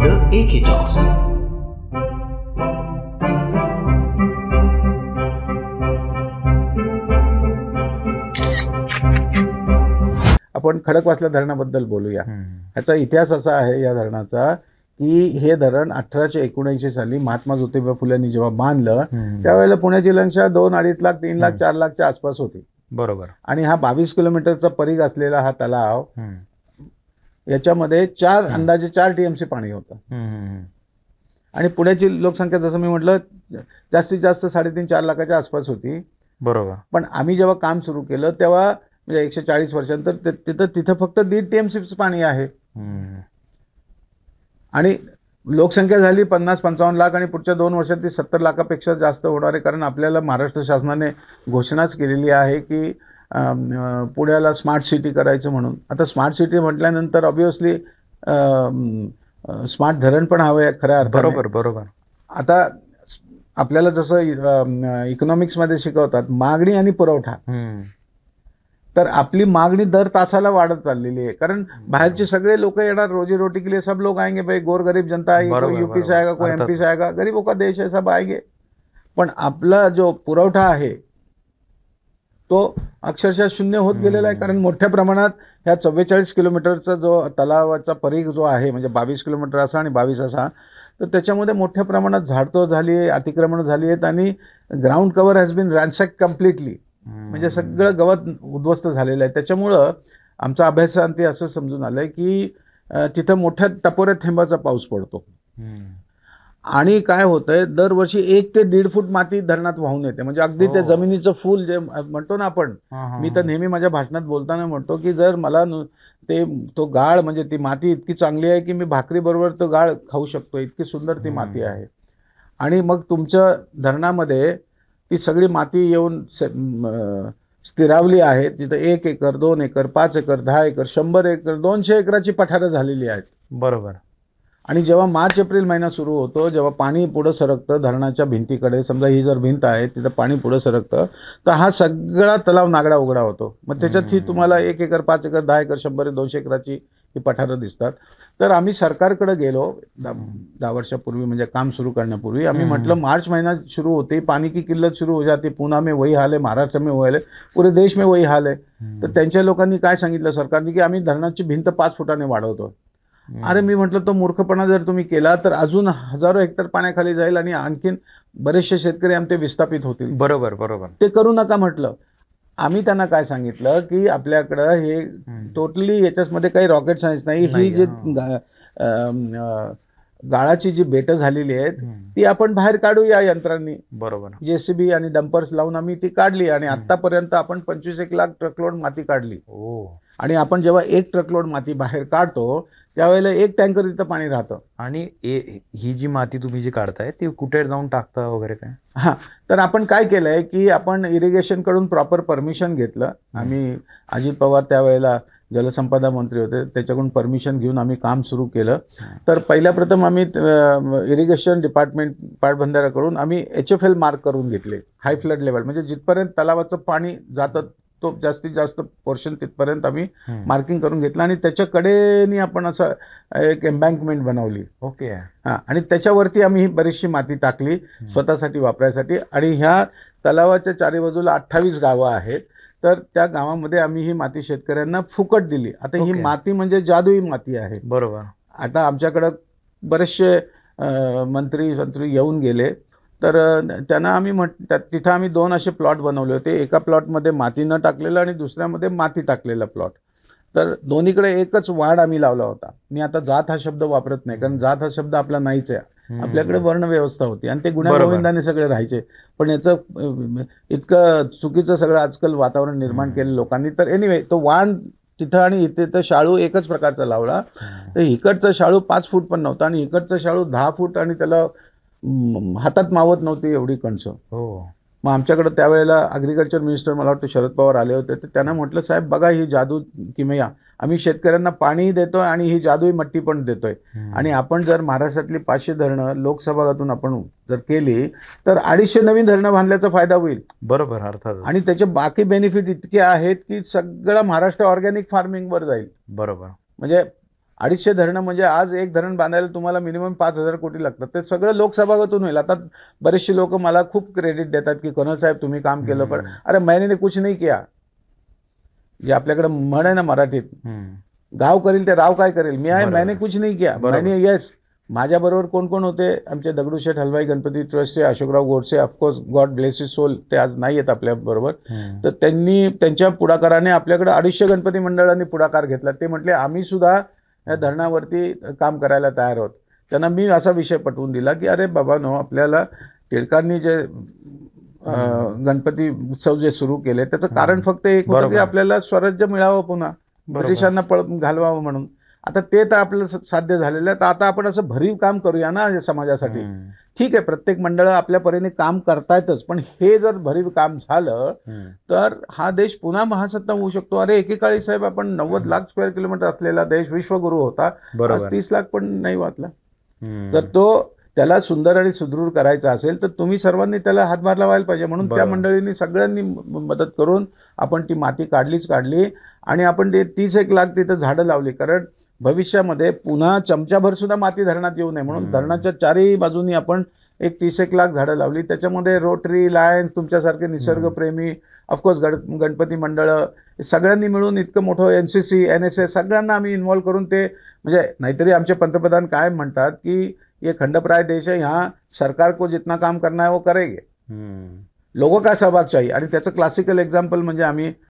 The AK Talks. आपण खडकवासला धरणाबद्दल बोलूया. ह्याचा इतिहास असा आहे या धरणाचा की हे धरण 1879 साली महात्मा ज्योतिबा फुलेंनी जेव्हा बांधलं त्यावेळेला पुण्याची लोकसंख्या 2-2.5 लाख 3 लाख 4 लाखच्या आसपास होती. बरोबर. आणि हा 22 किलोमीटरचा परिघ असलेला हा तलाव, याच्यामध्ये अंदाजे 4 TMC पाणी होतं. आणि पुण्याची लोकसंख्या जसं मी म्हटलं जास्तीत जास्त 3.5-4 लाखाच्या आसपास होती. बरोबर. पण आम्ही जेव्हा काम सुरू केलं तेव्हा म्हणजे 140 वर्षांतर तिथं फक्त 1.5 TMC पाणी आहे. आणि लोकसंख्या झाली 50-55 लाख आणि पुढच्या 2 वर्षात ती 70 लाखापेक्षा जास्त होणार आहे. कारण आपल्याला महाराष्ट्र शासनाने घोषणाच केलेली आहे की पुण्याला स्मार्ट सिटी करायचं म्हणून. आता स्मार्ट सिटी म्हटल्यानंतर ऑब्व्हियसली स्मार्ट धरण पण हवं आहे खऱ्या अर्थाने. बरोबर बरोबर. आता आपल्याला जसं इकॉनॉमिक्समध्ये शिकवतात मागणी आणि पुरवठा, तर आपली मागणी दर तासाला वाढत चाललेली आहे. कारण बाहेरचे सगळे लोक येणार रोजी रोटी के लिए, सब लोग आएंगे भाई, गोर गरीब जनता आएगी, कोई यूपी से आएगा, कोई MP से आएगा, गरीबों का देश है, सब आएंगे. पण आपला जो पुरवठा आहे तो अक्षरशः शून्य होत गेलेला आहे. कारण मोठ्या प्रमाणात ह्या 44 किलोमीटरचा जो तलावाचा परिघ जो आहे, म्हणजे 22 किलोमीटर असा आणि 22 असा, तर त्याच्यामध्ये मोठ्या प्रमाणात झाडतोड झाली आहे, अतिक्रमण झाली आहेत आणि ground cover has been ransack completely. म्हणजे सगळं गवत उद्ध्वस्त झालेलं आहे. त्याच्यामुळं आमचा अभ्यासांती असं समजून आलंय की तिथं मोठ्या टपोऱ्या थेंबाचा पाऊस पडतो. आणि काय होतंय, दरवर्षी 1 ते 1.5 फूट माती धरणात वाहून येते. म्हणजे अगदी ते जमिनीचं फूल जे म्हणतो ना आपण, मी तर नेहमी माझ्या भाषणात बोलताना म्हणतो की जर मला तो गाळ म्हणजे ती माती इतकी चांगली आहे की मी भाकरी बरोबर तो गाळ खाऊ शकतो, इतकी सुंदर ती माती आहे. आणि मग तुमच्या धरणामध्ये ती सगळी माती येऊन स्थिरावली आहे. तिथं 1 acre 2 acre 5 acre 10 acre 100 acre 200 एकराची पठारं झालेली आहेत. बरोबर. आणि जेव्हा मार्च-एप्रिल महिना सुरू होतो, जेव्हा पाणी पुढं सरकतं धरणाच्या भिंतीकडे, समजा ही जर भिंत आहे तिथं पाणी पुढं सरकतं, तर हा सगळा तलाव नागडा उघडा होतो. मग त्याच्यात ही तुम्हाला 1 एकर 5 एकर 10 एकर 100 200 एकराची ही पठारं दिसतात. तर आम्ही सरकारकडे गेलो 10 वर्षापूर्वी, म्हणजे काम सुरू करण्यापूर्वी. आम्ही म्हटलं मार्च महिना शुरू होते, पानी की किल्लत शुरू हो जाती, पुणे में वही हाल है, महाराष्ट्र में वही हाल है, पूरे देश में वही हाल है. तर त्यांच्या लोकांनी काय सांगितलं सरकारने की आम्ही धरणाची भिंत 5 फुटाने वाढवतो. अरे मी म्हटलं तो मूर्खपणा जर तुम्ही केला तर अजून हजारो हेक्टर पाण्याखाली जाईल आणि आणखीन बरेचसे शेतकरी आमचे विस्थापित होतील. बरोबर बरोबर. ते करू नका म्हटलं. आम्ही त्यांना काय सांगितलं की आपल्याकडं हे टोटली याच्यामध्ये काही रॉकेट सायन्स नाही. ही जी गाळाची जी बेटं झालेली आहेत ती आपण बाहेर काढू या यंत्रांनी. बरोबर. JCB आणि डंपर्स लावून आम्ही ती काढली आणि आतापर्यंत आपण 25-1 लाख ट्रकलोड माती काढली. आणि आपण जेव्हा 1 ट्रकलोड माती बाहेर काढतो त्यावेळेला 1 टँकर तिथं पाणी राहतं. आणि ही जी माती तुम्ही जी काढताय ती कुठे जाऊन टाकता वगैरे काय? हां, तर आपण काय केलंय की आपण इरिगेशन कडून प्रॉपर परमिशन घेतलं. आम्ही अजित पवार त्यावेळेला जलसंपदा मंत्री होते, त्याच्याकडून परमिशन घेऊन आम्ही काम सुरू केलं. तर पहिल्या प्रथम आम्ही इरिगेशन डिपार्टमेंट पाटबंधाऱ्याकडून आम्ही HFL मार्क करून घेतले, हाय फ्लड लेवल. म्हणजे जिथपर्यंत तलावाचं पाणी जातं तो जास्तीत जास्त पोर्शन तिथपर्यंत आम्ही मार्किंग करून घेतलं आणि त्याच्याकडेनी आपण असं एक एम्बँकमेंट बनवली. ओके. हां, आणि त्याच्यावरती आम्ही ही बरीचशी माती टाकली स्वतःसाठी वापरायसाठी. आणि ह्या तलावाच्या चारी बाजूला 28 गावं आहेत. तर त्या गावामध्ये आम्ही ही माती शेतकऱ्यांना फुकट दिली. आता ही माती म्हणजे जादुई माती आहे. बरोबर. आता आमच्याकडं बरेचसे मंत्री येऊन गेले, तर त्यांना आम्ही तिथं आम्ही 2 असे प्लॉट बनवले होते. एका प्लॉटमध्ये माती न टाकलेलं आणि दुसऱ्यामध्ये माती टाकलेला प्लॉट. तर दोन्हीकडे एकच वाढ आम्ही लावला होता. मी आता जात हा शब्द वापरत नाही, कारण जात हा शब्द आपला नाहीच आहे. आपल्याकडे वर्ण व्यवस्था होती आणि ते गुण्यागोविंदाने सगळे राहायचे. पण याचं इतकं चुकीचं सगळं आजकाल वातावरण निर्माण केलं लोकांनी. तर एनिवे तो वाण तिथं आणि इथे तर शाळू एकच प्रकारचा लावला. तर इकडचा शाळू 5 फूट पण नव्हता आणि इकडचा शाळू 10 फूट आणि त्याला हातात मावत नव्हती एवढी कणसं. मग आमच्याकडे त्यावेळेला ॲग्रिकल्चर मिनिस्टर मला वाटतं शरद पवार आले होते. तर त्यांना म्हटलं साहेब बघा ही जादू किमया आम्ही शेतकऱ्यांना पाणीही देतोय आणि ही जादुई मट्टी पण देतोय. आणि आपण जर महाराष्ट्रातली 500 धरणं लोकसभागातून आपण जर केली तर 250 नवीन धरणं बांधल्याचा फायदा होईल. बरोबर, अर्थात. आणि त्याचे बाकी बेनिफिट इतके आहेत की सगळं महाराष्ट्र ऑर्गॅनिक फार्मिंगवर जाईल. बरोबर. म्हणजे 250 धरणं म्हणजे आज एक धरण बांधायला तुम्हाला मिनिमम 5,000 कोटी लागतात. ते सगळं लोकसभागातून होईल. आता बरेचसे लोक मला खूप क्रेडिट देतात की कर्नल साहेब तुम्ही काम केलं, पण अरे मैंने कुछ नहीं किया. जे आपल्याकडे म्हण आहे ना मराठीत, गाव करील ते राव काय करेल. मी आहे मैंने कुछ नहीं किया. मैंने येस, माझ्याबरोबर कोण कोण होते, आमचे दगडूशेठ हलवाई गणपती ट्रस्टचे Ashokrao Godse, of course god bless his soul, ते आज नाही आहेत आपल्याबरोबर. तर त्यांनी त्यांच्या पुढाकाराने आपल्याकडे 250 गणपती मंडळांनी पुढाकार घेतला. ते म्हटले आम्ही सुद्धा या धरणावरती काम करायला तयार आहोत. त्यांना मी असा विषय पटवून दिला की अरे बाबा नो, आपल्याला टिळकांनी जे गणपती उत्सव जे सुरू केले त्याचं कारण फक्त एक होतं की आपल्याला स्वराज्य मिळावं, पुन्हा ब्रिटिशांना घालवावं म्हणून. आता ते तर आपल्याला साध्य झालेलं आहे. तर आता आपण असं भरीव काम करूया ना समाजासाठी. ठीक आहे, प्रत्येक मंडळ आपल्या परीने काम करतायतच, पण हे जर भरीव काम झालं तर हा देश पुन्हा महासत्ता होऊ शकतो. अरे एकेकाळी साहेब आपण 90 लाख स्क्वेअर किलोमीटर असलेला देश विश्वगुरु होता, आज 30 लाख पण नाही वाचला. तर तो त्याला सुंदर आणि सुदृढ करायचा असेल तर तुम्ही सर्वांनी त्याला हातभार लावायला पाहिजे. म्हणून त्या मंडळींनी सगळ्यांनी मदत करून आपण ती माती काढली आणि आपण ते 31 लाख तिथं झाडं लावली. कारण भविष्यामध्ये पुन्हा चमचाभर सुद्धा माती धरणात येऊ नये म्हणून धरणाच्या चारही बाजूनी आपण एक 31 लाख झाडं लावली. त्याच्यामध्ये रोटरी, लायन्स, तुमच्यासारखे निसर्गप्रेमी, ऑफकोर्स गणपती मंडळ सगळ्यांनी मिळून इतकं मोठं NCC, NSS सगळ्यांना आम्ही इन्व्हॉल्व करून ते, म्हणजे नाहीतरी आमचे पंतप्रधान काय म्हणतात की ये खंडप्राय देश है, यहाँ सरकार को जितना काम करना है वो करेंगे, लोगों का सहभाग चाहिए. आणि त्याचं क्लासिकल एक्झाम्पल म्हणजे आम्ही